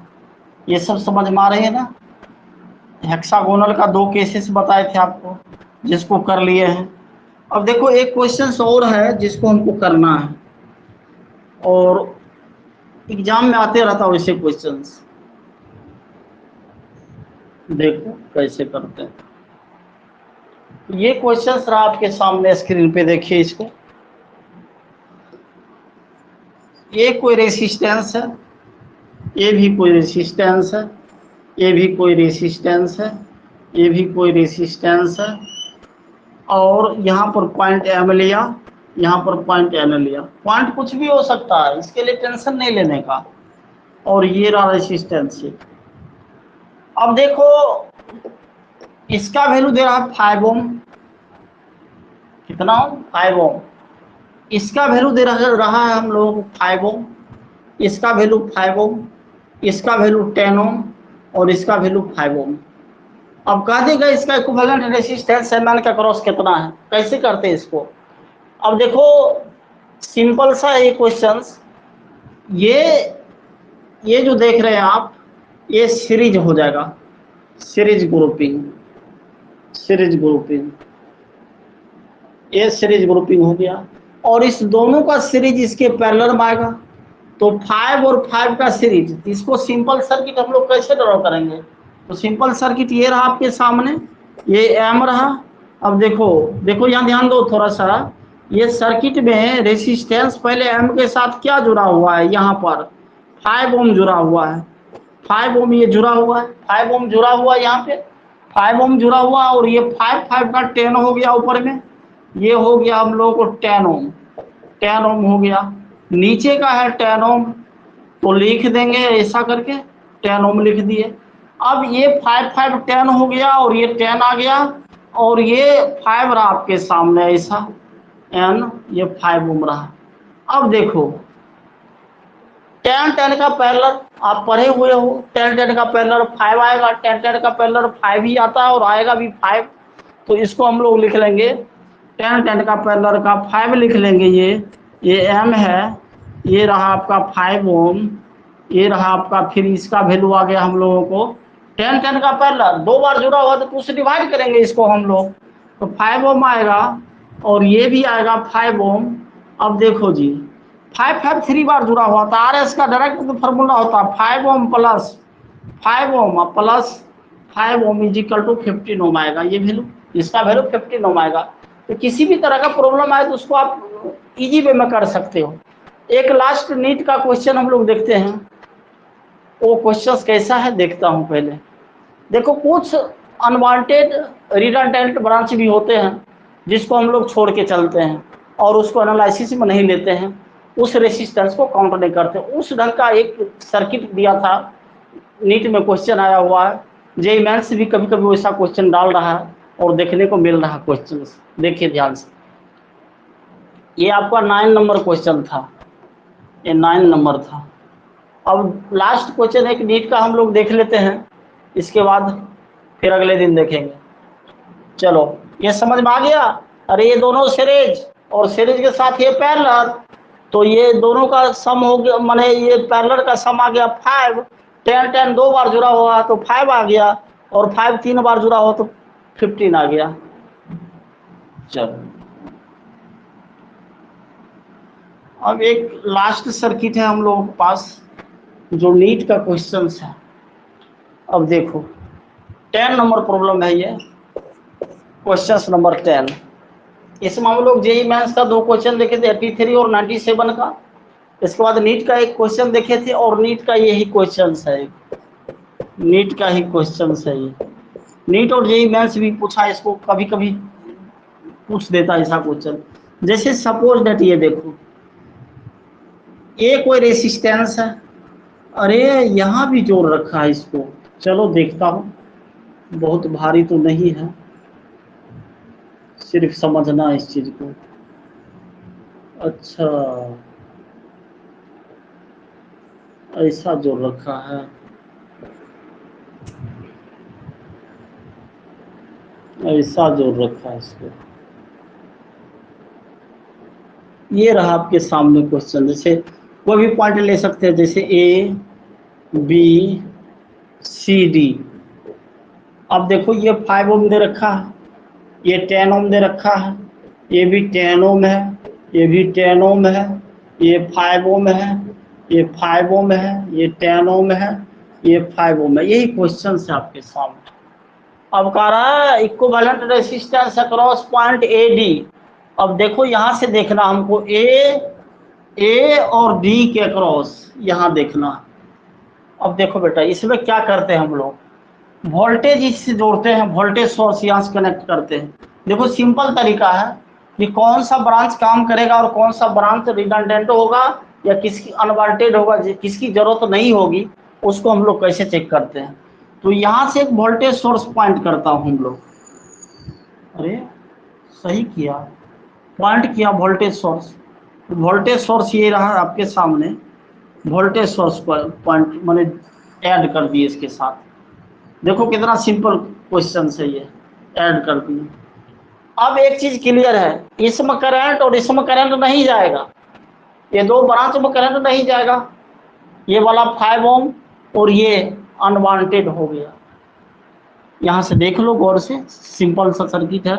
ये सब समझ में आ रही है ना, हेक्सागोनल का 2 केसेस बताए थे आपको जिसको कर लिए हैं। अब देखो एक क्वेश्चन और है जिसको हमको करना है, और एग्जाम में आते रहता है वैसे क्वेश्चंस, देखो कैसे करते हैं। ये क्वेश्चन रहा आपके सामने स्क्रीन पे, देखिए इसको, ये कोई रेसिस्टेंस है, ये भी कोई रेसिस्टेंस है, ये भी कोई रेसिस्टेंस है, ये भी कोई रेसिस्टेंस है, और यहाँ पर पॉइंट M लिया, यहाँ पर पॉइंट N लिया, पॉइंट कुछ भी हो सकता है, इसके लिए टेंशन नहीं लेने का, और ये रहा रेसिस्टेंस। अब देखो इसका वैल्यू दे रहा है 5 ओम, कितना 5 ओम, इसका वैल्यू दे रहा है हम लोगों को 5 ओम, इसका वैल्यू 5 ओम, इसका वैल्यू 10 ओम और इसका वैल्यू 5 ओम। अब कह देगा इसका इक्विवेलेंट रेसिस्टेंस एमएन का क्रॉस कितना है, कैसे करते हैं इसको। अब देखो सिंपल सा ये क्वेश्चंस, ये जो देख रहे हैं आप, ये सीरीज हो जाएगा, सीरीज ग्रुपिंग, सीरीज ग्रुपिंग, ये सीरीज ग्रुपिंग हो गया, और इस दोनों का सीरीज इसके पैरेलल में आएगा, तो 5 और 5 का सीरीज, इसको सिंपल सर्किट हम लोग कैसे ड्रॉ करेंगे, तो सिंपल सर्किट ये रहा आपके सामने, ये M रहा। अब देखो यहाँ ध्यान दो थोड़ा सा, ये सर्किट में रेसिस्टेंस पहले M के साथ क्या जुड़ा हुआ है, यहाँ पर 5 ओम जुड़ा हुआ है, 5 ओम ये जुड़ा हुआ है, 5 ओम जुड़ा हुआ है, यहाँ पे 5 ओम जुड़ा हुआ, और ये 5 का 10 हो गया ऊपर में, ये हो गया हम लोगों को 10 ओम, 10 ओम हो गया, नीचे का है 10 ओम, तो लिख देंगे ऐसा करके 10 ओम लिख दिए। अब ये 5 10 हो गया, और ये 10 आ गया, और ये 5 रहा आपके सामने ऐसा N, ये 5 ओम रहा। अब देखो 10 का पैरेलल आप पढ़े हुए हो, 10 का पैरेलल 5 आएगा, 10 का पैरेलल 5 ही आता है और आएगा भी 5, तो इसको हम लोग लिख लेंगे 10 का पैरेलल का 5 लिख लेंगे, ये M है, ये रहा आपका 5 ओम, ये रहा आपका, फिर इसका वैल्यू आ गया हम लोगों को 10 का पैरेलल 2 बार जुड़ा हुआ तो 2 से डिवाइड करेंगे इसको हम लोग, तो 5 ओम आएगा, और ये भी आएगा 5 ओम। अब देखो जी 5 3 बार जुड़ा हुआ था, RS का डायरेक्ट तो फार्मूला होता है 5 ohm plus 5 ohm plus 5 ohm is equal to 15 ohm आएगा, ये वैल्यू, इसका वैल्यू 15 ओम आएगा। तो किसी भी तरह का प्रॉब्लम आए तो उसको आप इजी वे में कर सकते हो। एक लास्ट नीट का क्वेश्चन हम लोग देखते हैं, वो क्वेश्चन कैसा है देखता हूँ पहले। देखो कुछ अनवांटेड रिडंडेंट ब्रांच भी होते हैं जिसको हम लोग छोड़ के चलते हैं और उसको एनालिसिस में नहीं लेते हैं, उस रेसिस्टेंस को काउंट नहीं करते। उस ढंग का एक सर्किट दिया था, नीट में क्वेश्चन आया हुआ है, जेईई मेंस भी कभी कभी वैसा क्वेश्चन डाल रहा है और देखने को मिल रहा है क्वेश्चन। देखिए ध्यान से, ये आपका 9 नंबर क्वेश्चन था, ये 9 नंबर था। अब लास्ट क्वेश्चन एक नीट का हम लोग देख लेते हैं, इसके बाद फिर अगले दिन देखेंगे। चलो ये समझ में आ गया। अरे ये दोनों सीरीज और सीरीज के साथ ये पैरेलल, तो ये दोनों का सम हो गया, माने ये पैरेलल का सम आ गया 5। 10 10 2 बार जुड़ा हुआ तो 5 आ गया, और 5 3 बार जुड़ा हो तो 15 आ गया। चलो अब एक लास्ट सर्किट है हम लोगों के पास जो नीट का क्वेश्चन है। अब देखो 10 नंबर प्रॉब्लम है ये, क्वेश्चन नंबर 10। इसमें हम लोग जेईई मेंस का 2 क्वेश्चन देखे थे, 83 और 97 का। इसके बाद नीट का एक क्वेश्चन देखे थे, और नीट का यही क्वेश्चन है, नीट का ही क्वेश्चन है ये। नीट और जेईई मेंस भी पूछा, इसको कभी कभी पूछ देता है ऐसा क्वेश्चन। जैसे सपोज दैट ये देखो, ये कोई रेसिस्टेंस है, अरे यहाँ भी जोड़ रखा है इसको। चलो देखता हूँ, बहुत भारी तो नहीं है, सिर्फ समझना इस चीज को। अच्छा ऐसा जोड़ रखा है, ऐसा जोड़ रखा है इसको। ये रहा आपके सामने क्वेश्चन। जैसे कोई भी पॉइंट ले सकते हैं, जैसे ए बी सी डी। अब देखो ये 5 ओम दे रखा है, ये 10 ओम दे रखा है, ये भी 10 ओम है, ये भी 10 ओम है, ये 5 ओम है, ये 5 ओम है, ये 10 ओम है, ये 5 ओम है। यही क्वेश्चन है आपके सामने। अब कह रहा है equivalent resistance across point A D. अब देखो यहाँ से देखना हमको, ए और डी के अक्रॉस यहाँ देखना। अब देखो बेटा इसमें क्या करते हैं हम लोग, वोल्टेज इससे जोड़ते हैं, वोल्टेज सोर्स यहाँ से कनेक्ट करते हैं। देखो सिंपल तरीका है कि कौन सा ब्रांच काम करेगा और कौन सा ब्रांच रिडंडेंट होगा या किसकी अनवांटेड होगा, किसकी जरूरत नहीं होगी, उसको हम लोग कैसे चेक करते हैं। तो यहाँ से एक वोल्टेज सोर्स पॉइंट करता हूँ हम लोग। अरे सही किया, पॉइंट किया वोल्टेज सोर्स। वोल्टेज सोर्स ये रहा आपके सामने, वोल्टेज सोर्स पर पॉइंट मैंने ऐड कर दिए इसके साथ। देखो कितना सिंपल क्वेश्चन है ये, ऐड कर दिए। अब एक चीज क्लियर है, इसमें करंट और इसमें करंट नहीं जाएगा, ये 2 ब्रांच में करंट नहीं जाएगा। ये वाला 5 ओम और ये अनवांटेड हो गया। यहाँ से देख लो गौर से, सिंपल सा सर्किट है,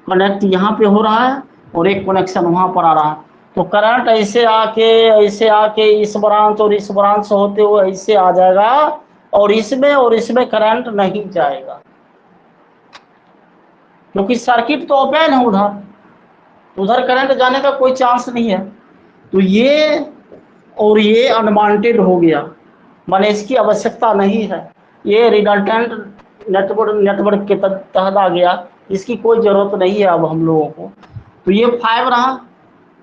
कनेक्ट यहाँ पे हो रहा है और एक कनेक्शन वहां पर आ रहा है। तो करंट ऐसे आके इस ब्रांच और इस ब्रांच से होते हुए ऐसे आ जाएगा, और इसमें करंट नहीं जाएगा क्योंकि सर्किट तो ओपन है, उधर करंट जाने का कोई चांस नहीं है। तो ये और ये अनवांटेड हो गया, माने इसकी आवश्यकता नहीं है, ये रिडंडेंट नेटवर्क के तहत आ गया, इसकी कोई जरूरत नहीं है अब हम लोगों को। तो ये 5 रहा।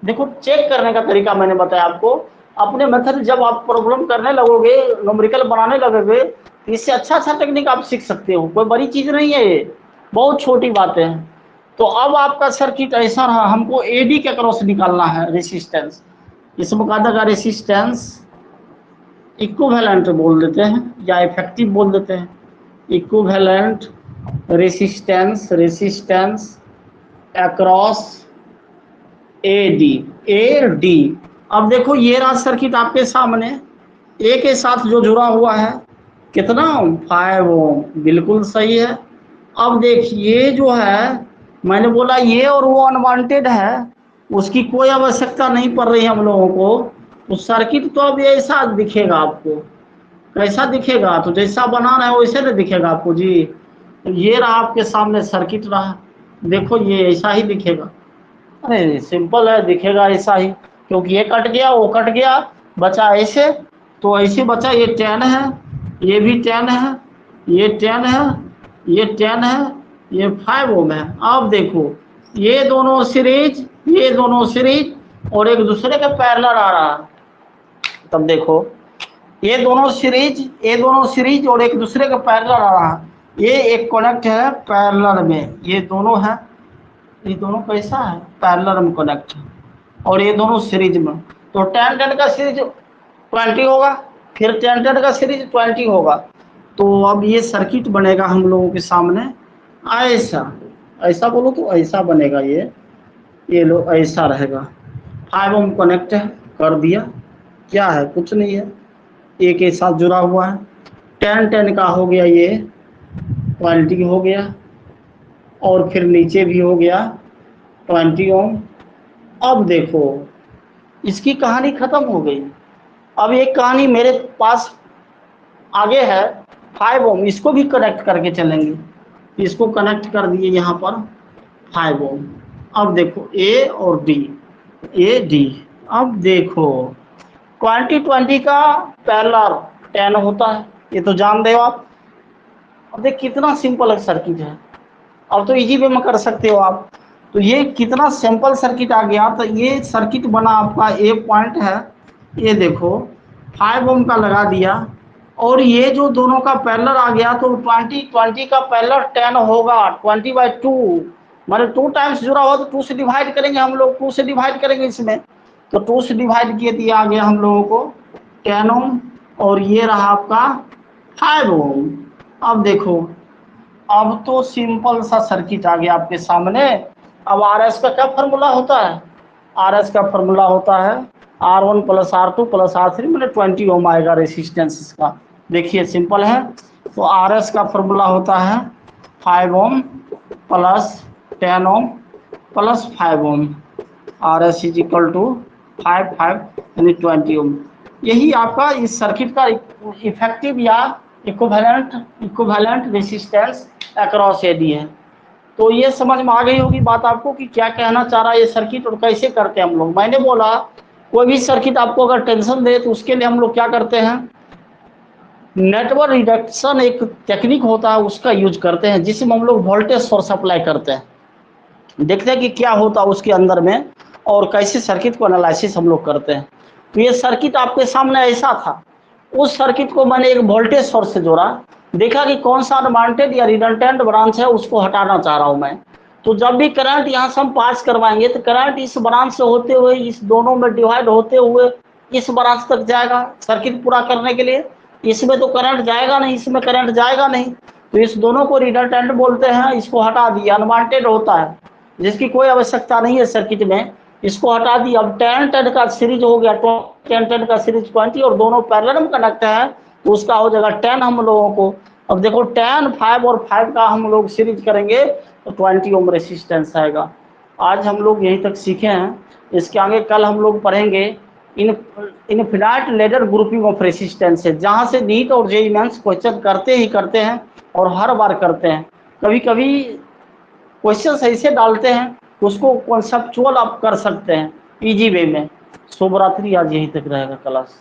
देखो चेक करने का तरीका मैंने बताया आपको, अपने मेथड जब आप प्रॉब्लम करने लगोगे, न्यूमेरिकल बनाने लगोगे, तो इससे अच्छा टेक्निक आप सीख सकते हो। कोई बड़ी चीज नहीं है ये, बहुत छोटी बातें हैं। तो अब आपका सर्किट ऐसा रहा, हमको एडी के क्रॉस निकालना है रेसिस्टेंस। इसमें कहा था रेसिस्टेंस इक्विवेलेंट बोल देते हैं या इफेक्टिव बोल देते हैं, equivalent resistance across A D. अब देखो ये रहा सर्किट आपके सामने, ए के साथ जो जुड़ा हुआ है कितना 5 ओम, बिल्कुल सही है। अब देखिए जो है मैंने बोला ये और वो अनवांटेड है, उसकी कोई आवश्यकता नहीं पड़ रही है हम लोगों को। तो सर्किट तो अब ऐसा दिखेगा आपको, कैसा दिखेगा, तो जैसा बनाना है वैसे नहीं दिखेगा आपको जी। ये रहा आपके सामने सर्किट रहा, देखो ये ऐसा ही दिखेगा, अरे सिंपल है, दिखेगा ऐसा ही, क्योंकि ये कट गया वो कट गया, बचा ऐसे, तो ऐसे बचा, ये 10 है, ये भी 10 है, ये 10 है, ये 10 है, ये 5 ओम है। अब देखो ये दोनों सीरीज और एक दूसरे के पैरेलल आ रहा है। तब देखो ये दोनों सीरीज और एक दूसरे के पैरेलल आ रहा है, ये एक कनेक्ट है पैरेलल में, ये दोनों है, ये दोनों कैसा है, पैरेलल में कनेक्ट है, और ये दोनों सीरीज में। तो 10-10 का सीरीज 20 होगा, फिर 10-10 का सीरीज 20 होगा। तो अब ये सर्किट बनेगा हम लोगों के सामने ऐसा, ऐसा बोलो तो ऐसा बनेगा, ये लो ऐसा रहेगा। 5 ओम कनेक्ट है, कर दिया, क्या है, कुछ नहीं है, एक के साथ जुड़ा हुआ है। 10-10 का हो गया, ये 20 हो गया, और फिर नीचे भी हो गया 20 ओम। अब देखो इसकी कहानी खत्म हो गई। अब एक कहानी मेरे पास आगे है 5 ओम, इसको भी कनेक्ट करके चलेंगे, इसको कनेक्ट कर दिए यहाँ पर 5 ओम। अब देखो ए और डी, ए डी, अब देखो 20-20 का पैरेलल 10 होता है, ये तो जान दे आप। अब देख कितना सिंपल सर्किट है, अब तो इजी वे में कर सकते हो आप। तो ये कितना सिंपल सर्किट आ गया। तो ये सर्किट बना आपका, ए पॉइंट है, ये देखो 5 ओम का लगा दिया, और ये जो दोनों का पैरेलल आ गया, तो 20-20 का पैरेलल 10 होगा, 20/2 माने 2 टाइम्स जुड़ा हुआ, तो 2 से डिवाइड करेंगे हम लोग, 2 से डिवाइड करेंगे इसमें, तो 2 से डिवाइड किए दिया आ गया हम लोगों को 10 ओम, और ये रहा आपका 5 ओम। अब देखो अब तो सिंपल सा सर्किट आ गया आपके सामने। अब आर एस का क्या फॉर्मूला होता है, आर एस का फॉर्मूला होता है R1 + R2 + R3 मैंने 20 ओम आएगा रेसिस्टेंस इसका। देखिए सिंपल है, तो आर एस का फॉर्मूला होता है 5 ohm plus 10 ohm plus 5 ohm, R S is equal to 5 यानी 20 ओम। यही आपका इस सर्किट का इफेक्टिव या इक्विवेलेंट रेसिस्टेंस अक्रॉस एडी है। तो ये समझ में आ गई होगी बात आपको कि क्या कहना चाह रहा है ये सर्किट और कैसे करते हैं हम लोग। मैंने बोला कोई भी सर्किट आपको अगर टेंशन दे तो उसके लिए हम लोग क्या करते हैं, नेटवर्क रिडक्शन एक टेक्निक होता है उसका यूज करते हैं, जिसमें हम लोग वोल्टेज सोर्स अप्लाई करते हैं, देखते हैं कि क्या होता है उसके अंदर में, और कैसे सर्किट को एनालिसिस हम लोग करते हैं। तो ये सर्किट आपके सामने ऐसा था, उस सर्किट को मैंने एक वोल्टेज सोर्स से जोड़ा, देखा कि कौन सा अनवांटेड या रिडंडेंट ब्रांच है उसको हटाना चाह रहा हूं मैं। तो जब भी करंट यहाँ से हम पास करवाएंगे तो करंट इस ब्रांच से होते हुए इस दोनों में डिवाइड होते हुए इस ब्रांच तक जाएगा सर्किट पूरा करने के लिए। इसमें तो करंट जाएगा नहीं, इसमें करंट जाएगा नहीं, तो इस दोनों को रिडंडेंट बोलते हैं, इसको हटा दिया, अनवांटेड होता है जिसकी कोई आवश्यकता नहीं है सर्किट में, इसको हटा दी। अब 10-10 का सीरीज हो गया, 10-10 का सीरीज 20 और दोनों पैरेलल में कनेक्ट है, तो उसका हो जाएगा 10 हम लोगों को। अब देखो 10, 5 और 5 का हम लोग सीरीज करेंगे तो 20 ओम रेसिस्टेंस आएगा। आज हम लोग यहीं तक सीखे हैं, इसके आगे कल हम लोग पढ़ेंगे infinite ladder grouping of resistance है, जहाँ से नीट और जेईई मेंस क्वेश्चन करते ही करते हैं और हर बार करते हैं। कभी कभी क्वेश्चन ऐसे डालते हैं उसको कॉन्सेप्चुअल आप कर सकते हैं इजी वे में। शुभ रात्रि, आज यहीं तक रहेगा क्लास।